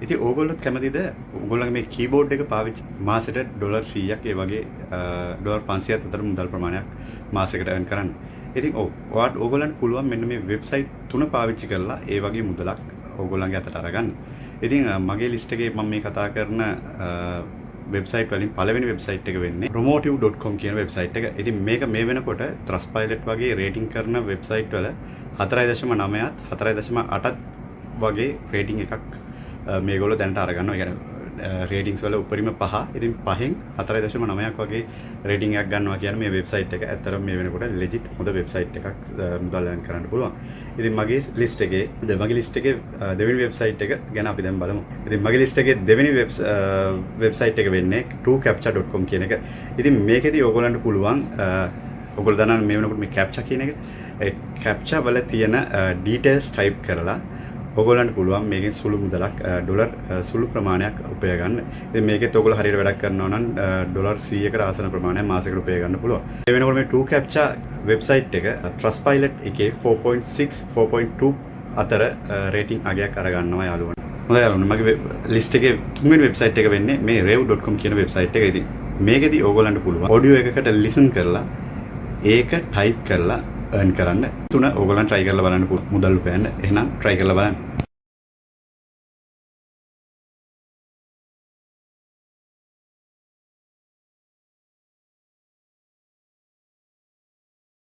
ඉතින් ඕගොල්ලොත් කැමතිද ඕගොල්ලන්ගේ මේ කීබෝඩ් එක පාවිච්චි මාසෙට $100ක් ඒ වගේ $500ක් අතර මුදල් ප්‍රමාණයක් මාසෙකට earn කරන්න. ඉතින් ඔයාට ඕගොල්ලන්ට පුළුවන් මෙන්න මේ වෙබ්සයිට් 3 පාවිච්චි කරලා ඒ වගේ මුදලක් ඕගොල්ලන්ගේ අතට අරගන්න. ඉතින් මගේ ලිස්ට් එකේ මම මේ කතා කරන වෙබ්සයිට් වලින් පළවෙනි වෙබ්සයිට් එක වෙන්නේ promotive.com කියන වෙබ්සයිට් එක. ඉතින් මේක මේ වෙනකොට Trustpilot වගේ රේටින් කරන වෙබ්සයිට් වල 4.9ත් 4.8ත් වගේ රේටින් එකක් මේගොල්ලෝ දැනට අරගන්නවා. ඒ කියන්නේ රේටින්ග්ස් වල උඩරිම 5. ඉතින් 5න් 4.9ක් වගේ රේටින් එකක් ගන්නවා කියන්නේ මේ වෙබ්සයිට් එක ඇත්තටම මේ වෙනකොට ලෙජිට් හොඳ වෙබ්සයිට් එකක් මුදල් earn කරන්න පුළුවන්. ඉතින් මගේ ලිස්ට් එකේ දෙවෙනි වෙබ්සයිට් එක ගැන අපි දැන් බලමු. ඉතින් මගේ ලිස්ට් එකේ දෙවෙනි වෙබ්සයිට් එක වෙන්නේ truecaptcha.com කියන එක. ඉතින් මේකෙදි ඕගොල්ලන්ට පුළුවන් ඔයගොල්ලෝ දන්නවනේ මේ වෙනකොට මේ captcha කියන එක. ඒ captcha වල තියෙන details type කරලා ඔයගොල්ලන්ට පුළුවන් මේකෙන් සුළු මුදලක් ඩොලර් සුළු ප්‍රමාණයක් උපය ගන්න. ඉතින් මේකෙත් ඔයගොල්ලෝ හරියට වැඩක් කරනවා නම් ඩොලර් 100කට ආසන්න ප්‍රමාණයක් මාසෙකට උපය ගන්න පුළුවන්. ඒ වෙනකොට මේ truecaptcha වෙබ්සයිට් එක Trustpilot එකේ 4.6 4.2 අතර රේටින් අගයක් අරගන්නවා යාළුවනේ. හොඳයි යාළුවනේ මගේ ලිස්ට් එකේ තුන්වෙනි වෙබ්සයිට් එක වෙන්නේ මේ rev.com කියන වෙබ්සයිට් එක. ඉතින් මේකෙදි ඔයගොල්ලන්ට පුළුවන් ඔඩියෝ එකකට listen කරලා ඒක type කරලා earn කරන්න. තුන ඕගොල්ලන් try කරලා බලන්න මුදල් උපයන්න. එහෙනම් try කරලා බලන්න.